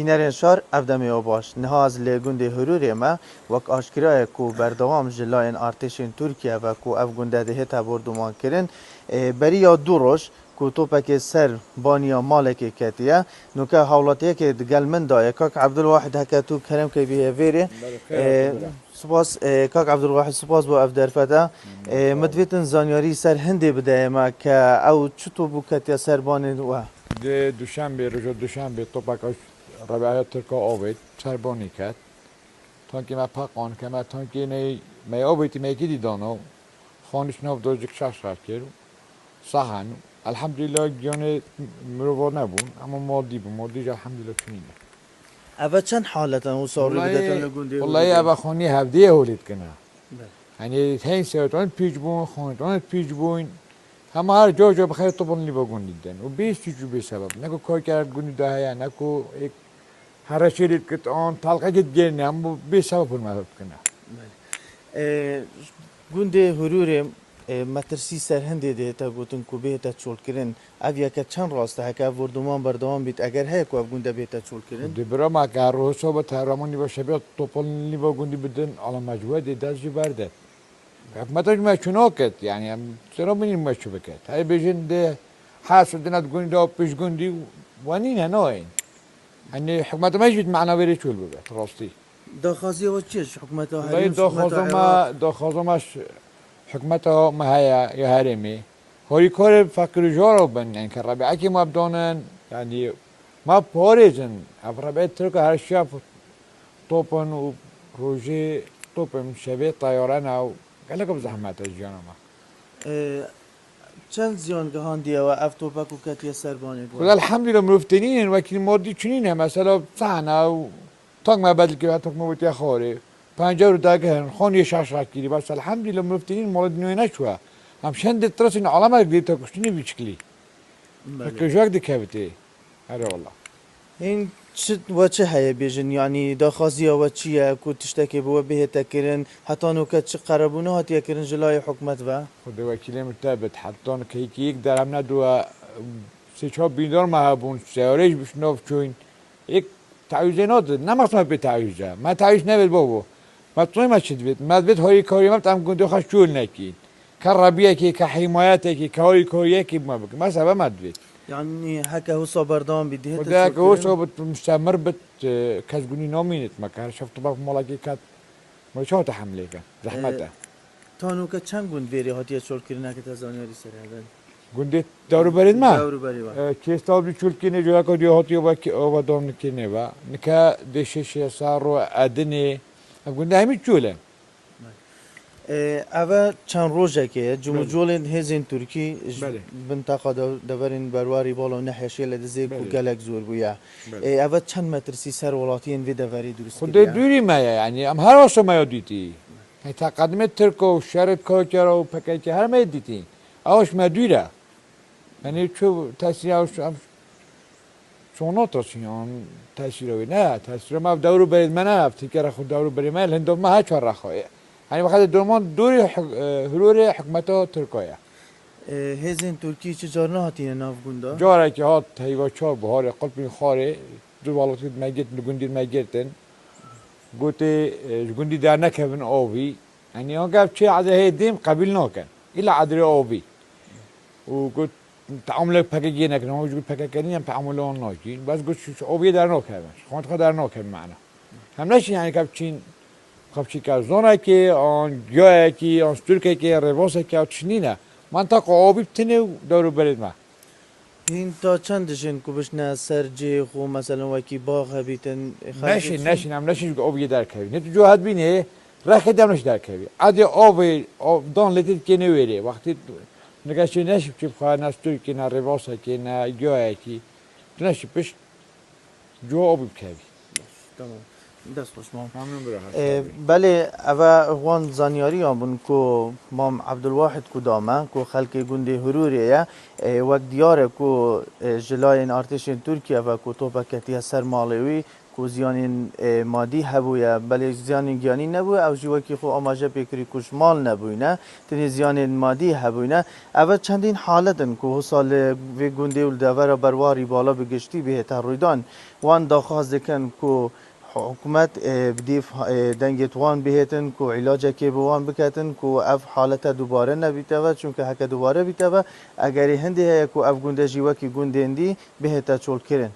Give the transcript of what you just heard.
بینرین شار افدمی و باش نهاز لگوند هروری ما وک آشکرای کو بردوام جلاین ارتشین ترکیه و کو افگونده دهت بردومان کرن بری یا دو روش کو توپک سر بانیا مالک کتیه نوکه حولاتیه که دگل من دایه کاک عبدالواحد هکتو کرم که بیه ویری سپاس کاک عبدالواحد سپاس با اف درفته مدویتن زانیاری سر هنده بدهی ما که او چطور بو کتیه سر بانی و دوشنبه رجوع دوشنبه توپکاش ربعیت ترکا آوید چربانی کرد تانکی ما پاکان که ما تانکی نی آویدی میکی دیدانو خانش نو دوزک شش کرد صحن الحمدلله جان مروار نبود اما مادی بود مادی جا الحمدلله چنینه اول چند حالتا و سوری بدتن لگونده والله اول خانی هفته هولید کنه یعنی هین ساعتان پیش بون خانتان پیش بون همه هر جا بخیر تو بونی بگون دیدن و بیش چیزی به سبب نکو کار کرد گونی دهیا نکو یک هر شریک کت آن طلقه جد گرنه هم به سبب اون مدد کنه گونده هروری مترسی سر هنده ده تا گوتن کو به تا چول کرن اویا که چند راسته هک وردومان بردوام بیت اگر هی کو گونده به تا چول کرن دبرا ما کارو صحبت هرمانی باشه بیاد توپل بگوندی بدن على مجهود دست برده حکمتش مشونو کت یعنی چرا منیم مشو بکت های بیشن ده حاس دنات گوندی و پیش گوندی ونینه ناین یعنی حکمت مجید معنا بری چول ببت راستی داخازی و چیش حکومت ها والله داخازمش حکمت ها مهیا یا هرمی هایی کار فکر جارو بن یعنی که ربیعه که ما بدانن یعنی ما پاریزن اف ربیعه ترک هر شب توپن و روزی توپن شبیه طیاران او قال لكم زحمات الجانا ما چند زیان گهان دیا و اف توپک و کتی سربانی بود خدا الحمد لله مفتنين وكيل مودي چنين مثلا صحنه و تاك ما بدل كده تاك ما بتيا خوري پنجاه رو داگه خون یه شش راکیری بس الحمد لله مفتنين مولد نوی نشوا هم شند ترس این علامه گری تا کشتنی بیچکلی فکر دی کبته هر والله این چه هایی بیشن یعنی داخازی و چیه کو تشتکی بو به تکرن حتی نو که چه قربونه هاتی کردن جلای حکومت و خود وکیل متابت حتی که یک درم ندو سه چهار بیدار مهبون سیارش بشنو چون یک تعویضات نمیخوام به تعویضه ما تعویض نبود بابا ما توی ما چه دوید ما دوید هایی کاری ما تام گنده خواهش جول نکید کاربیه کی کحیمایت کی کاری کاری کی ما بک ما سبب ما دوید یعنی حکه هو صبردان بیده خدا که هو صبت مستمر بت کس گونی نامینت ما که شفت با ملاکی کات ما شو تحمله کن زحمته تانو که چند گوند بیری هاتی چول کردن که تزانیاری سر هذا گنده دارو برید ما دارو بری با کیستال بیچول کنه جویا کدی هاتی و باکی آب دام کنه و نکه دشش سار و ادنی گنده همی چوله اول چند روزه که جمهور هزین ترکی منطقه دورین برواری بالا و نحیشی لدزی کو گلک زور بویا اول چند مترسی سر ولاتین وی دوری درست خود دوری ما یعنی ام هر واسه ما دیتی هی تقدم ترک و شرط کاکر و پکیک هر ما دیتی آوش ما دوره یعنی چو تاثیر آوش شونات آن تاثیر نه تاثیر ما دورو برید من نه تیکر خود دورو برید من هندو ما هیچ ور رخواه يعني بخاطر دومان دوري هلوري حكمته تركيا هزين تركي چه جارنا هاتين ناف گوندا جاره که هات هیوا چهار بهار قلب خاره دو والات مجد گوندی مجدن گوته گوندی در نکبن آوی يعني هون قال شيء عاد هيديم قبل ناكن إلا عادري آوی و گوت تعامل پکیجی نکن هون جو پکیجی هم تعاملون ناجین بس گوت آوی در ناکن خود خود در ناکن معنا هم نشین يعني کبچین خب چی که زونه که آن جایی که آن ترکیه که رواسه که چنینه منطقه آبی بتنه دارو برید ما این تا چندشین کو بشنه سرجی خو مثلا وکی باغ بیتن نشین هم نشین که آبی در کوی نه تو جهت بینه رخت دم نش در کوی عادی آبی دان لطیف که نویره وقتی نگاهی نشیم چی بخواه نه ترکیه نه رواسه که نه جایی که نشی پش جو آبی بکوی تمام دست خوش مام ممنون براحت بله اوا وان زانیاری آمون کو مام عبدالواحد کدامه کو خلق گنده هروریه وقت دیاره کو جلاین ارتشین ترکیه و کو توپا کتیه سر مالوی کو زیان مادی هبویه بله زیان گیانی نبویه او جوکی خو آماجه بکری کش مال نبوینه تنی زیان مادی هبوینه اول چندین حالتن که سال و گنده ول دور برواری بالا بگشتی به ترویدان وان داخواست دکن که حکومت بدیف دنگت وان بهتن کو علاج که بوان بکتن کو اف حالت دوباره نبیته و چون که حک دوباره بیته و اگر هندی هیا کو اف گنده جیوه کی گنده اندی بهتا چول کرن